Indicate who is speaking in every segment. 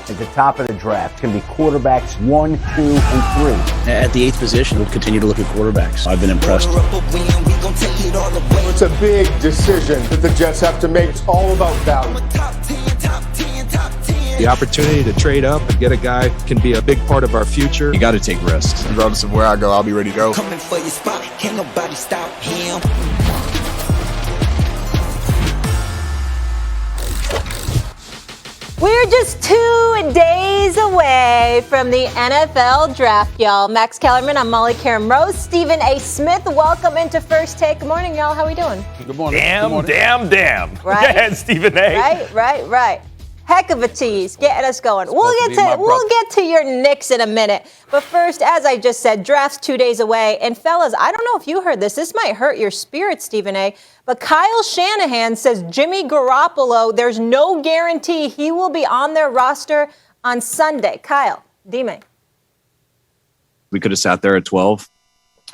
Speaker 1: at the top of the draft. It's going to be quarterbacks 1, 2, and 3.
Speaker 2: At the 8th position, we'll continue to look at quarterbacks. I've been impressed.
Speaker 3: It's a big decision that the Jets have to make. It's all about value.
Speaker 4: The opportunity to trade up and get a guy can be a big part of our future.
Speaker 2: You got to take risks.
Speaker 5: Regardless of where I go, I'll be ready to go.
Speaker 6: Coming for your spot, can't nobody stop him.
Speaker 7: We're just 2 days away from the NFL draft, y'all. Max Kellerman, I'm Molly Karen Rose. Stephen A. Smith, welcome into First Take. Good morning, y'all. How we doing?
Speaker 5: Good morning.
Speaker 8: Damn.
Speaker 7: Right?
Speaker 8: Go ahead, Stephen A.
Speaker 7: Right. Heck of a tease. Getting us going. We'll get to your Knicks in a minute. But first, as I just said, draft's 2 days away. And fellas, I don't know if you heard this. This might hurt your spirit, Stephen A. But Kyle Shanahan says Jimmy Garoppolo, there's no guarantee he will be on their roster on Sunday. Kyle, D-May.
Speaker 2: We could have sat there at 12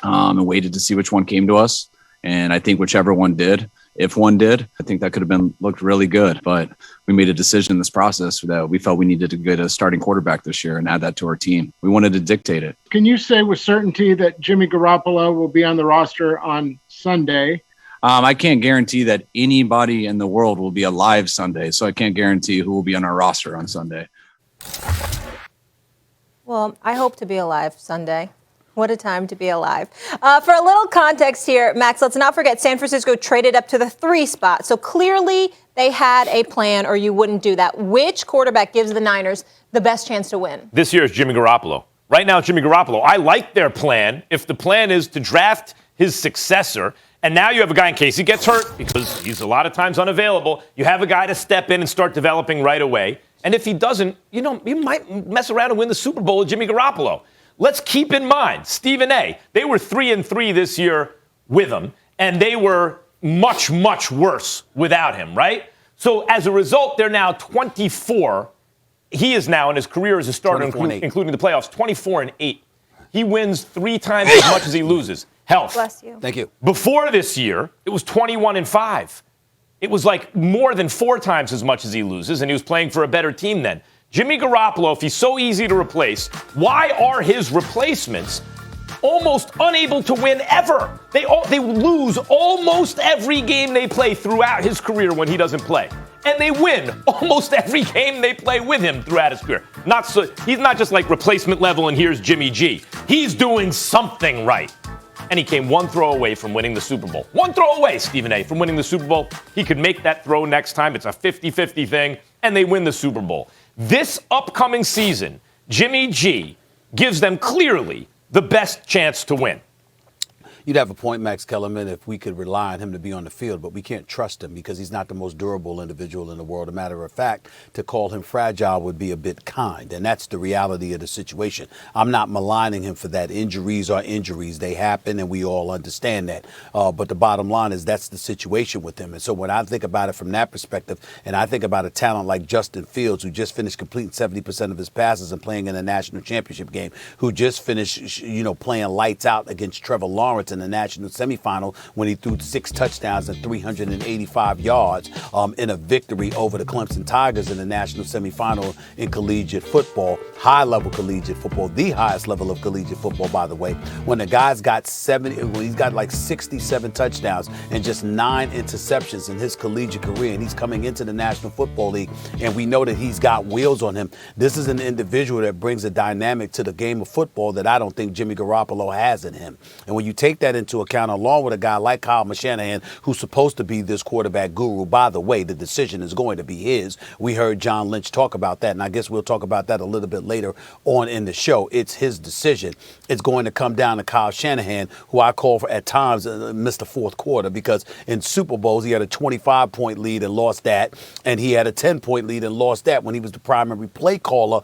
Speaker 2: and waited to see which one came to us. And I think whichever one did, if one did, I think that could have looked really good. But we made a decision in this process that we felt we needed to get a starting quarterback this year and add that to our team. We wanted to dictate it.
Speaker 9: Can you say with certainty that Jimmy Garoppolo will be on the roster on Sunday?
Speaker 2: I can't guarantee that anybody in the world will be alive Sunday, so I can't guarantee who will be on our roster on Sunday.
Speaker 7: Well, I hope to be alive Sunday. What a time to be alive. For a little context here, Max, let's not forget San Francisco traded up to the 3 spot. So clearly they had a plan or you wouldn't do that. Which quarterback gives the Niners the best chance to win?
Speaker 8: This year is Jimmy Garoppolo. Right now, Jimmy Garoppolo. I like their plan. If the plan is to draft his successor, and now you have a guy in case he gets hurt because he's a lot of times unavailable, you have a guy to step in and start developing right away. And if he doesn't, you might mess around and win the Super Bowl with Jimmy Garoppolo. Let's keep in mind, Stephen A., they were 3-3 this year with him, and they were much, much worse without him, right? So as a result, they're now 24. He is now in his career as a starter, including the playoffs, 24-8. He wins 3 times as much as he loses. Health.
Speaker 7: Bless you.
Speaker 5: Thank you.
Speaker 8: Before this year, it was 21-5. It was like more than 4 times as much as he loses, and he was playing for a better team then. Jimmy Garoppolo, if he's so easy to replace, why are his replacements almost unable to win ever? They lose almost every game they play throughout his career when he doesn't play. And they win almost every game they play with him throughout his career. He's not just like replacement level and here's Jimmy G. He's doing something right. And he came 1 throw away from winning the Super Bowl. 1 throw away, Stephen A., from winning the Super Bowl. He could make that throw next time. It's a 50-50 thing, and they win the Super Bowl. This upcoming season, Jimmy G gives them clearly the best chance to win.
Speaker 10: You'd have a point, Max Kellerman, if we could rely on him to be on the field, but we can't trust him because he's not the most durable individual in the world. As a matter of fact, to call him fragile would be a bit kind, and that's the reality of the situation. I'm not maligning him for that. Injuries are injuries. They happen, and we all understand that. But the bottom line is that's the situation with him. And so when I think about it from that perspective, and I think about a talent like Justin Fields, who just finished completing 70% of his passes and playing in a national championship game, who just finished, playing lights out against Trevor Lawrence in the national semifinal when he threw 6 touchdowns and 385 yards in a victory over the Clemson Tigers in the national semifinal in collegiate football, high-level collegiate football, the highest level of collegiate football, by the way. When the guy's got he's got like 67 touchdowns and just 9 interceptions in his collegiate career, and he's coming into the National Football League, and we know that he's got wheels on him. This is an individual that brings a dynamic to the game of football that I don't think Jimmy Garoppolo has in him. And when you take that into account, along with a guy like Kyle Shanahan, who's supposed to be this quarterback guru, by the way, the decision is going to be his. We heard John Lynch talk about that, and I guess we'll talk about that a little bit later on in the show. It's his decision. It's going to come down to Kyle Shanahan, who I call at times Mr. Fourth Quarter, because in Super Bowls he had a 25-point lead and lost that, and he had a 10-point lead and lost that when he was the primary play caller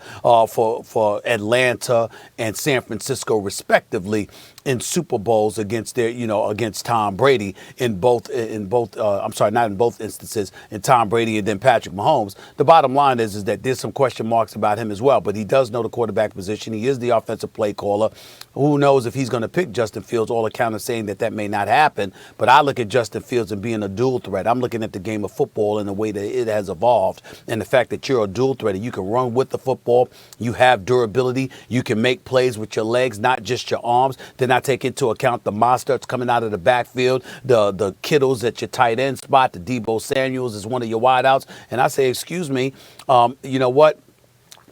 Speaker 10: for Atlanta and San Francisco, respectively. in Super Bowls against against Tom Brady not in both instances, in Tom Brady and then Patrick Mahomes. The bottom line is that there's some question marks about him as well, but he does know the quarterback position. He is the offensive play caller. Who knows if he's going to pick Justin Fields? All accounts are saying that may not happen, but I look at Justin Fields and being a dual threat. I'm looking at the game of football in the way that it has evolved, and the fact that you're a dual threat and you can run with the football, you have durability, you can make plays with your legs, not just your arms. Then I take into account the monsters coming out of the backfield, the Kittles at your tight end spot, the Deebo Samuels is one of your wideouts, and I say, excuse me, you know what?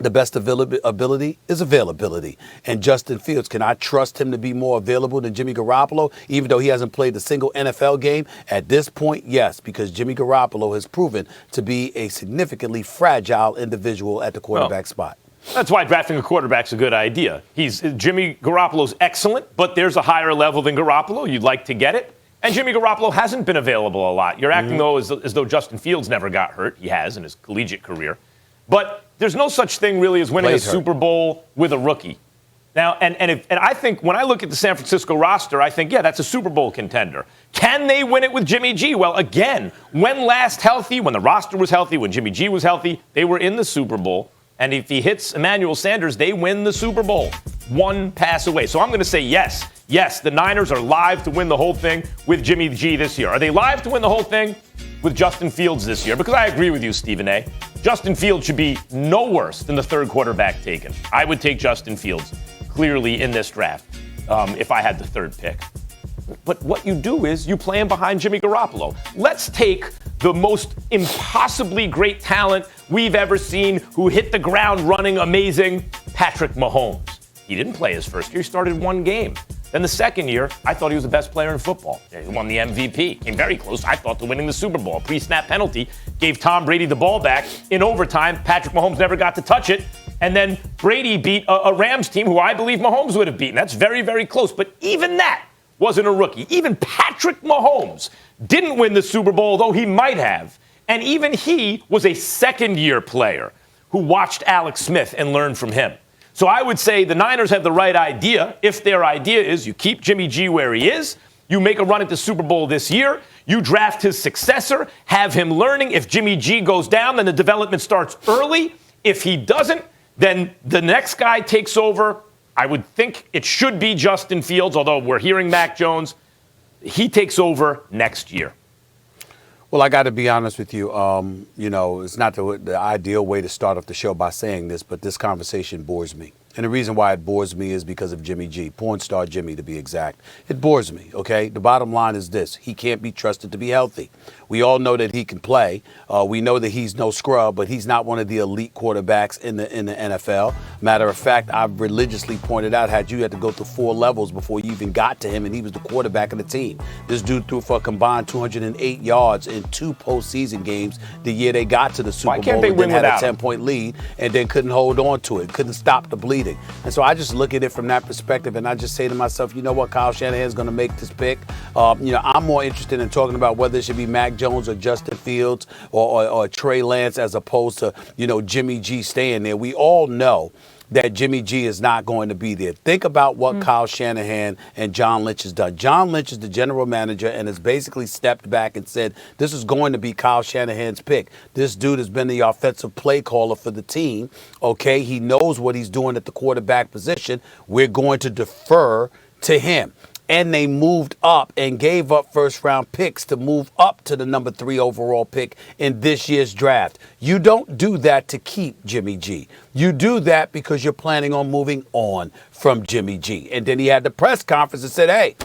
Speaker 10: The best ability is availability. And Justin Fields, can I trust him to be more available than Jimmy Garoppolo, even though he hasn't played a single NFL game? At this point, yes, because Jimmy Garoppolo has proven to be a significantly fragile individual at the quarterback spot.
Speaker 8: That's why drafting a quarterback's a good idea. Jimmy Garoppolo's excellent, but there's a higher level than Garoppolo. You'd like to get it. And Jimmy Garoppolo hasn't been available a lot. You're acting, though, as though Justin Fields never got hurt. He has in his collegiate career. But there's no such thing really as winning a Super Bowl with a rookie. Now, and I think when I look at the San Francisco roster, I think, yeah, that's a Super Bowl contender. Can they win it with Jimmy G? Well, again, when last healthy, when the roster was healthy, when Jimmy G was healthy, they were in the Super Bowl. And if he hits Emmanuel Sanders, they win the Super Bowl. One pass away. So I'm going to say yes. Yes, the Niners are live to win the whole thing with Jimmy G this year. Are they live to win the whole thing with Justin Fields this year? Because I agree with you, Stephen A. Justin Fields should be no worse than the third quarterback taken. I would take Justin Fields clearly in this draft if I had the third pick. But what you do is you play him behind Jimmy Garoppolo. Let's take the most impossibly great talent we've ever seen who hit the ground running amazing, Patrick Mahomes. He didn't play his first year. He started one game. Then the second year, I thought he was the best player in football. He won the MVP. Came very close, I thought, to winning the Super Bowl. Pre-snap penalty gave Tom Brady the ball back in overtime. Patrick Mahomes never got to touch it. And then Brady beat a Rams team who I believe Mahomes would have beaten. That's very, very close. But even that wasn't a rookie. Even Patrick Mahomes didn't win the Super Bowl, though he might have. And even he was a second-year player who watched Alex Smith and learned from him. So I would say the Niners have the right idea. If their idea is you keep Jimmy G where he is, you make a run at the Super Bowl this year, you draft his successor, have him learning. If Jimmy G goes down, then the development starts early. If he doesn't, then the next guy takes over. I would think it should be Justin Fields, although we're hearing Mac Jones. He takes over next year.
Speaker 10: Well, I got to be honest with you. It's not the ideal way to start off the show by saying this, but this conversation bores me. And the reason why it bores me is because of Jimmy G, porn star Jimmy to be exact. It bores me, okay? The bottom line is this. He can't be trusted to be healthy. We all know that he can play. We know that he's no scrub, but he's not one of the elite quarterbacks in the NFL. Matter of fact, I've religiously pointed out you had to go through 4 levels before you even got to him, and he was the quarterback of the team. This dude threw for a combined 208 yards in 2 postseason games the year they got to the Super Bowl and then had a 10-point lead and then couldn't hold on to it, couldn't stop the bleeding. And so I just look at it from that perspective, and I just say to myself, you know what, Kyle Shanahan's going to make this pick. I'm more interested in talking about whether it should be Mac Jones or Justin Fields or Trey Lance as opposed to, Jimmy G staying there. We all know that Jimmy G is not going to be there. Think about what Kyle Shanahan and John Lynch has done. John Lynch is the general manager and has basically stepped back and said, this is going to be Kyle Shanahan's pick. This dude has been the offensive play caller for the team. Okay, he knows what he's doing at the quarterback position. We're going to defer to him. And they moved up and gave up first-round picks to move up to the number 3 overall pick in this year's draft. You don't do that to keep Jimmy G. You do that because you're planning on moving on from Jimmy G. And then he had the press conference and said, hey,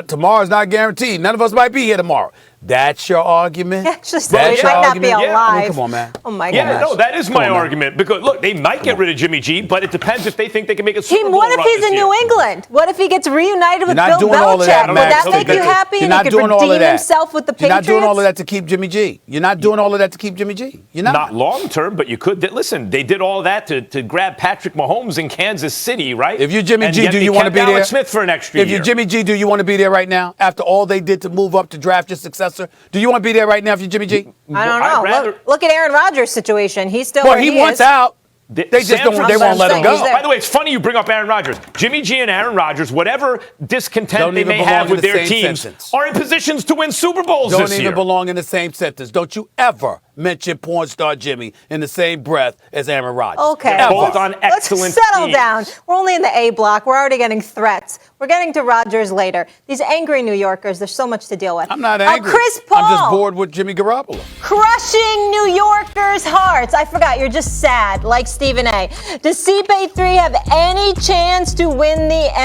Speaker 10: tomorrow's not guaranteed. None of us might be here tomorrow. That's your argument?
Speaker 7: Actually, so they might not be alive.
Speaker 10: Come on, man.
Speaker 7: Oh, my gosh.
Speaker 8: Yeah, no, that is my argument. Because, look, they might get rid of Jimmy G, but it depends if they think they can make a Super Bowl
Speaker 7: What if he's in New England? What if he gets reunited with Bill
Speaker 10: Belichick?
Speaker 7: Would that make you happy and he could redeem himself with the Patriots?
Speaker 10: You're not doing all of that to keep Jimmy G. You're not doing all of that to keep Jimmy G. You're not.
Speaker 8: Not long term, but you could. Listen, they did all of that to grab Patrick Mahomes in Kansas City, right?
Speaker 10: If you're Jimmy G, do you want to be there?
Speaker 8: Alex Smith for an extra
Speaker 10: year.
Speaker 8: If
Speaker 10: you're Jimmy G, do you want to be there right now? After all they did to move up to draft your successor, do you want to be there right now if you're Jimmy G?
Speaker 7: I don't know. Look at Aaron Rodgers' situation. He's still
Speaker 10: well,
Speaker 7: where
Speaker 10: he wants out. They just don't. They won't let him go.
Speaker 8: By the way, it's funny you bring up Aaron Rodgers. Jimmy G and Aaron Rodgers, whatever discontent they may have with their teams, are in positions to win Super Bowls this year.
Speaker 10: Don't even belong in the same sentence. Don't you ever mention porn star Jimmy in the same breath as Aaron Rodgers.
Speaker 7: Okay.
Speaker 8: They're both on excellent
Speaker 7: Let's settle
Speaker 8: teams.
Speaker 7: down. We're only in the A block. We're already getting threats. We're getting to Rodgers later. These angry New Yorkers, there's so much to deal with.
Speaker 10: I'm not angry.
Speaker 7: Chris Paul.
Speaker 10: I'm just bored with Jimmy Garoppolo.
Speaker 7: Crushing New Yorkers' hearts. I forgot, you're just sad, like Stephen A. Does CP3 have any chance to win the